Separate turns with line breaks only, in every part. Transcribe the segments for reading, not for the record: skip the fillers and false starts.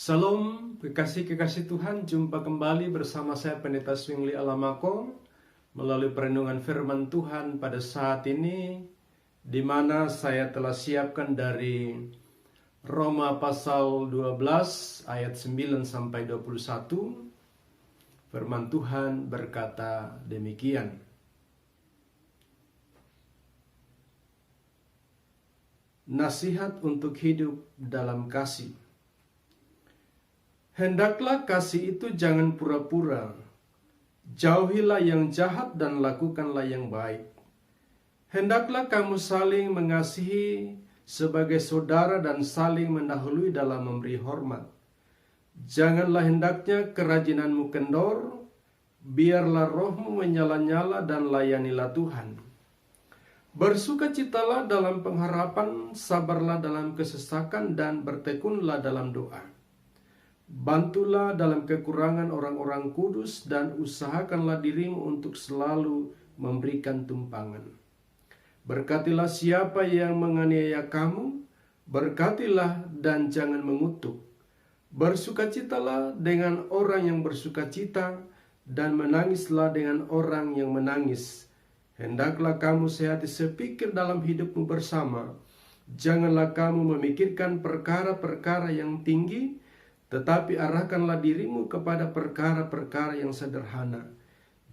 Salam, kekasih-kekasih Tuhan, jumpa kembali bersama saya Pendeta Swingli Alamako melalui perenungan firman Tuhan pada saat ini, di mana saya telah siapkan dari Roma pasal 12 ayat 9 sampai 21. Firman Tuhan berkata demikian. Nasihat untuk hidup dalam kasih. Hendaklah kasih itu jangan pura-pura. Jauhilah yang jahat dan lakukanlah yang baik. Hendaklah kamu saling mengasihi sebagai saudara dan saling mendahului dalam memberi hormat. Janganlah hendaknya kerajinanmu kendor, biarlah rohmu menyala-nyala dan layanilah Tuhan. Bersukacitalah dalam pengharapan, sabarlah dalam kesesakan dan bertekunlah dalam doa. Bantulah dalam kekurangan orang-orang kudus dan usahakanlah dirimu untuk selalu memberikan tumpangan. Berkatilah siapa yang menganiaya kamu, berkatilah dan jangan mengutuk. Bersukacitalah dengan orang yang bersukacita dan menangislah dengan orang yang menangis. Hendaklah kamu sehati sepikir dalam hidupmu bersama. Janganlah kamu memikirkan perkara-perkara yang tinggi, tetapi arahkanlah dirimu kepada perkara-perkara yang sederhana.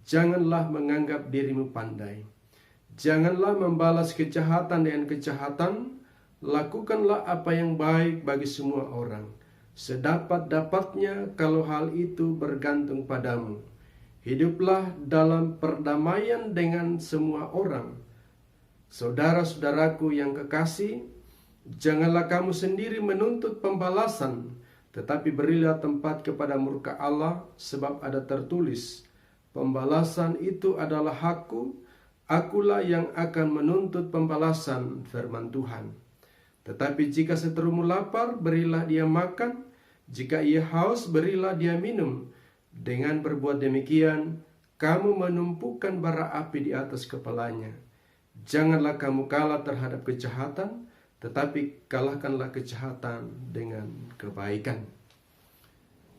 Janganlah menganggap dirimu pandai. Janganlah membalas kejahatan dengan kejahatan. Lakukanlah apa yang baik bagi semua orang, sedapat-dapatnya kalau hal itu bergantung padamu. Hiduplah dalam perdamaian dengan semua orang. Saudara-saudaraku yang kekasih, janganlah kamu sendiri menuntut pembalasan, tetapi berilah tempat kepada murka Allah, sebab ada tertulis, pembalasan itu adalah hakku, akulah yang akan menuntut pembalasan, firman Tuhan. Tetapi jika seterumu lapar, berilah dia makan, jika ia haus, berilah dia minum. Dengan berbuat demikian, kamu menumpukan bara api di atas kepalanya. Janganlah kamu kalah terhadap kejahatan, tetapi kalahkanlah kejahatan dengan kebaikan.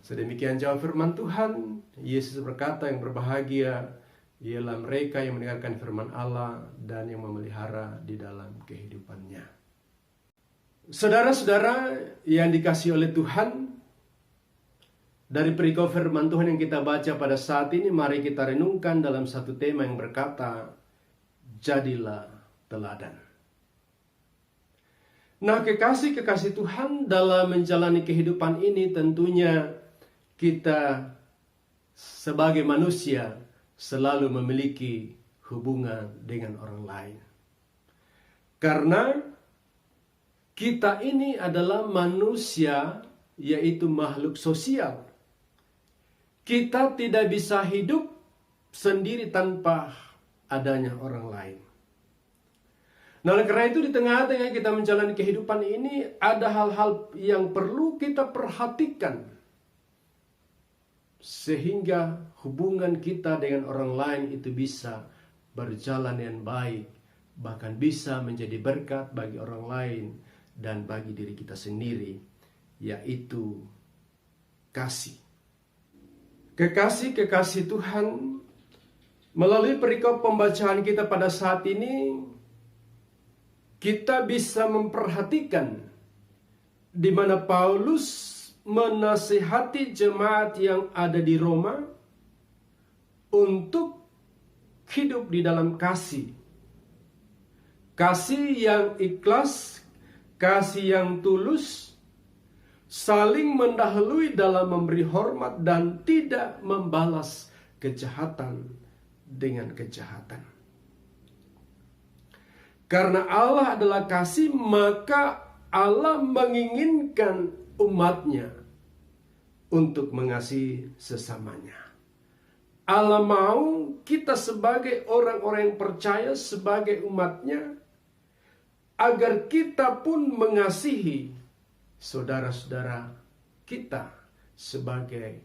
Sedemikian jawab firman Tuhan. Yesus berkata, yang berbahagia ialah mereka yang mendengarkan firman Allah dan yang memelihara di dalam kehidupannya. Saudara-saudara yang dikasihi oleh Tuhan, dari perikop firman Tuhan yang kita baca pada saat ini, mari kita renungkan dalam satu tema yang berkata, jadilah teladan. Nah, kekasih-kekasih Tuhan, dalam menjalani kehidupan ini tentunya kita sebagai manusia selalu memiliki hubungan dengan orang lain. Karena kita ini adalah manusia, yaitu makhluk sosial. Kita tidak bisa hidup sendiri tanpa adanya orang lain. Nah, oleh karena itu di tengah-tengah kita menjalani kehidupan ini, ada hal-hal yang perlu kita perhatikan, sehingga hubungan kita dengan orang lain itu bisa berjalan dengan baik, bahkan bisa menjadi berkat bagi orang lain dan bagi diri kita sendiri, yaitu kasih. Kekasih-kekasih Tuhan, melalui perikop pembacaan kita pada saat ini, kita bisa memperhatikan di mana Paulus menasihati jemaat yang ada di Roma untuk hidup di dalam kasih. Kasih yang ikhlas, kasih yang tulus, saling mendahului dalam memberi hormat dan tidak membalas kejahatan dengan kejahatan. Karena Allah adalah kasih, maka Allah menginginkan umatnya untuk mengasihi sesamanya. Allah mau kita sebagai orang-orang yang percaya, sebagai umatnya, agar kita pun mengasihi saudara-saudara kita sebagai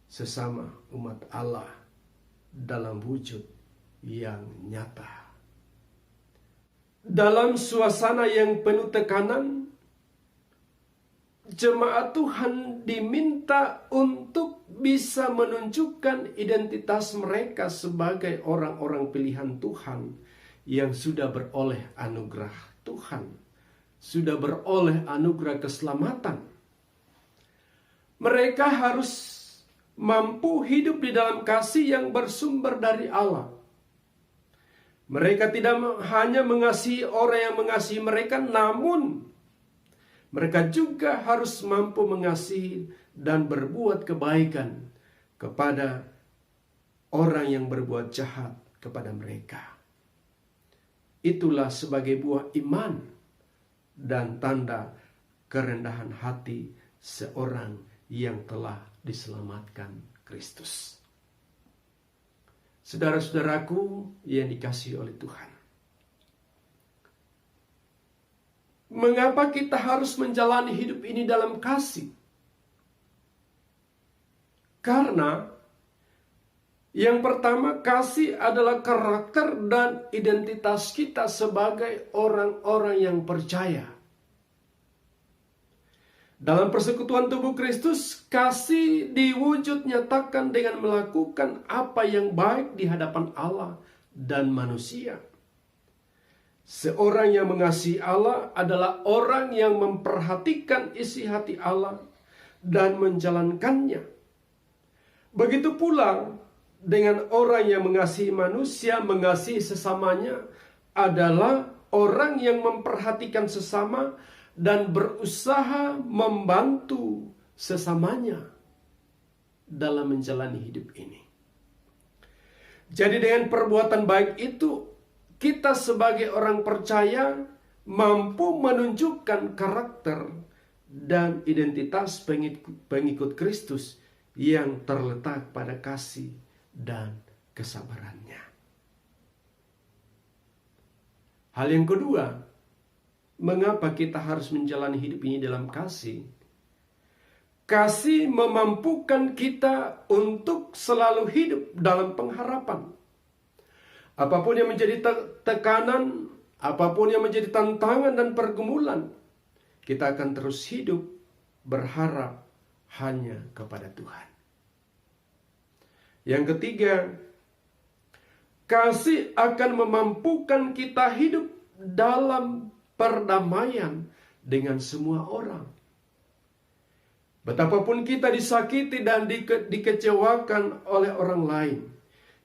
sesama umat Allah dalam wujud yang nyata. Dalam suasana yang penuh tekanan, jemaat Tuhan diminta untuk bisa menunjukkan identitas mereka sebagai orang-orang pilihan Tuhan yang sudah beroleh anugerah Tuhan, sudah beroleh anugerah keselamatan. Mereka harus mampu hidup di dalam kasih yang bersumber dari Allah. Mereka tidak hanya mengasihi orang yang mengasihi mereka, namun mereka juga harus mampu mengasihi dan berbuat kebaikan kepada orang yang berbuat jahat kepada mereka. Itulah sebagai buah iman dan tanda kerendahan hati seorang yang telah diselamatkan Kristus. Saudara-saudaraku yang dikasihi oleh Tuhan, mengapa kita harus menjalani hidup ini dalam kasih? Karena yang pertama, kasih adalah karakter dan identitas kita sebagai orang-orang yang percaya. Dalam persekutuan tubuh Kristus, kasih diwujud nyatakan dengan melakukan apa yang baik di hadapan Allah dan manusia. Seorang yang mengasihi Allah adalah orang yang memperhatikan isi hati Allah dan menjalankannya. Begitu pula dengan orang yang mengasihi manusia, mengasihi sesamanya adalah orang yang memperhatikan sesama dan berusaha membantu sesamanya dalam menjalani hidup ini. Jadi dengan perbuatan baik itu, kita sebagai orang percaya mampu menunjukkan karakter dan identitas pengikut Kristus yang terletak pada kasih dan kesabarannya. Hal yang kedua, mengapa kita harus menjalani hidup ini dalam kasih? Kasih memampukan kita untuk selalu hidup dalam pengharapan. Apapun yang menjadi tekanan, apapun yang menjadi tantangan dan pergumulan, kita akan terus hidup berharap hanya kepada Tuhan. Yang ketiga, kasih akan memampukan kita hidup dalam perdamaian dengan semua orang. Betapapun kita disakiti dan dikecewakan oleh orang lain,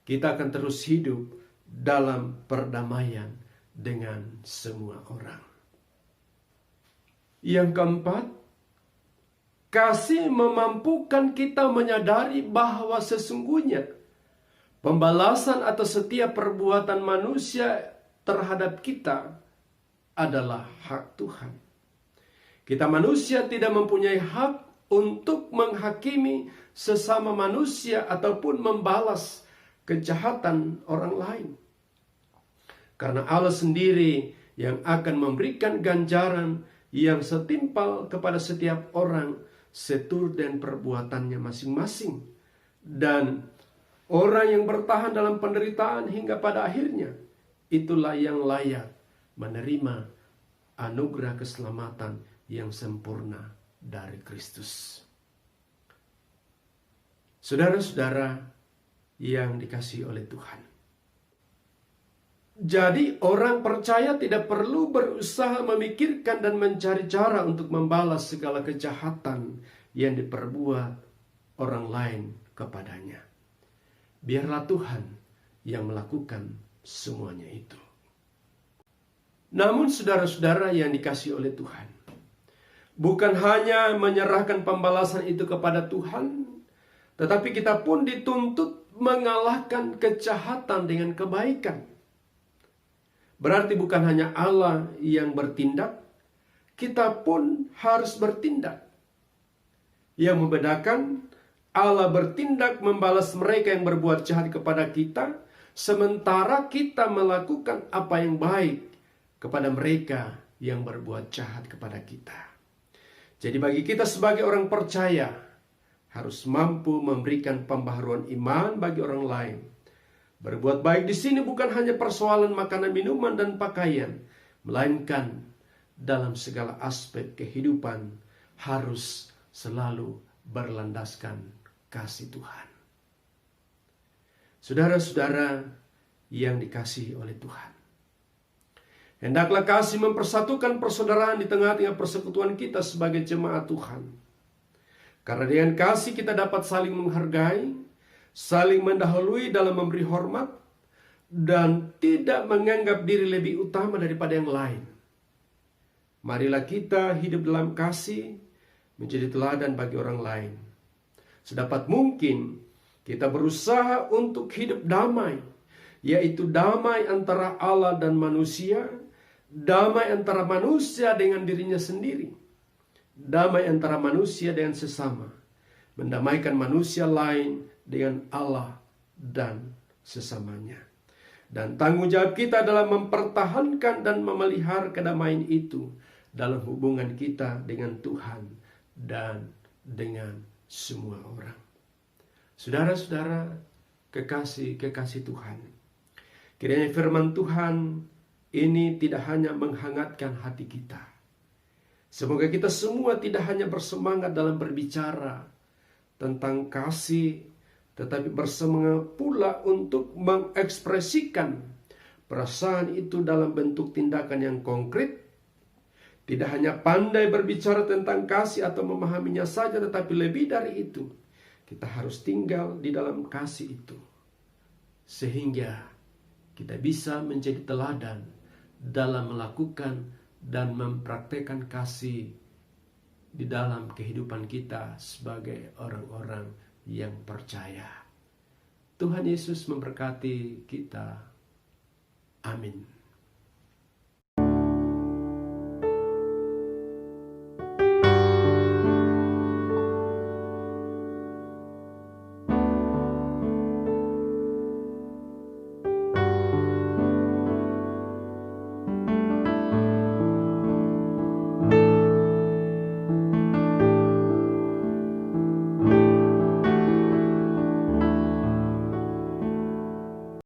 kita akan terus hidup dalam perdamaian dengan semua orang. Yang keempat, kasih memampukan kita menyadari bahwa sesungguhnya pembalasan atas setiap perbuatan manusia terhadap kita adalah hak Tuhan. Kita manusia tidak mempunyai hak untuk menghakimi sesama manusia ataupun membalas kejahatan orang lain. Karena Allah sendiri yang akan memberikan ganjaran yang setimpal kepada setiap orang seturut dengan perbuatannya masing-masing. Dan orang yang bertahan dalam penderitaan hingga pada akhirnya, itulah yang layak menerima anugerah keselamatan yang sempurna dari Kristus. Saudara-saudara yang dikasihi oleh Tuhan, jadi orang percaya tidak perlu berusaha memikirkan dan mencari cara untuk membalas segala kejahatan yang diperbuat orang lain kepadanya. Biarlah Tuhan yang melakukan semuanya itu. Namun saudara-saudara yang dikasihi oleh Tuhan, bukan hanya menyerahkan pembalasan itu kepada Tuhan, tetapi kita pun dituntut mengalahkan kejahatan dengan kebaikan. Berarti bukan hanya Allah yang bertindak, kita pun harus bertindak. Yang membedakan, Allah bertindak membalas mereka yang berbuat jahat kepada kita, sementara kita melakukan apa yang baik kepada mereka yang berbuat jahat kepada kita. Jadi bagi kita sebagai orang percaya, harus mampu memberikan pembaharuan iman bagi orang lain. Berbuat baik di sini bukan hanya persoalan makanan, minuman, dan pakaian, melainkan dalam segala aspek kehidupan harus selalu berlandaskan kasih Tuhan. Saudara-saudara yang dikasihi oleh Tuhan, hendaklah kasih mempersatukan persaudaraan di tengah-tengah persekutuan kita sebagai jemaat Tuhan. Karena dengan kasih kita dapat saling menghargai, saling mendahului dalam memberi hormat, dan tidak menganggap diri lebih utama daripada yang lain. Marilah kita hidup dalam kasih, menjadi teladan bagi orang lain. Sedapat mungkin kita berusaha untuk hidup damai, yaitu damai antara Allah dan manusia, damai antara manusia dengan dirinya sendiri, damai antara manusia dengan sesama, mendamaikan manusia lain dengan Allah dan sesamanya. Dan tanggung jawab kita adalah mempertahankan dan memelihara kedamaian itu dalam hubungan kita dengan Tuhan dan dengan semua orang. Saudara-saudara, kekasih Tuhan, kiranya firman Tuhan ini tidak hanya menghangatkan hati kita. Semoga kita semua tidak hanya bersemangat dalam berbicara tentang kasih, tetapi bersemangat pula untuk mengekspresikan perasaan itu dalam bentuk tindakan yang konkret. Tidak hanya pandai berbicara tentang kasih atau memahaminya saja, tetapi lebih dari itu, kita harus tinggal di dalam kasih itu, sehingga kita bisa menjadi teladan dalam melakukan dan mempraktekkan kasih di dalam kehidupan kita sebagai orang-orang yang percaya. Tuhan Yesus memberkati kita. Amin.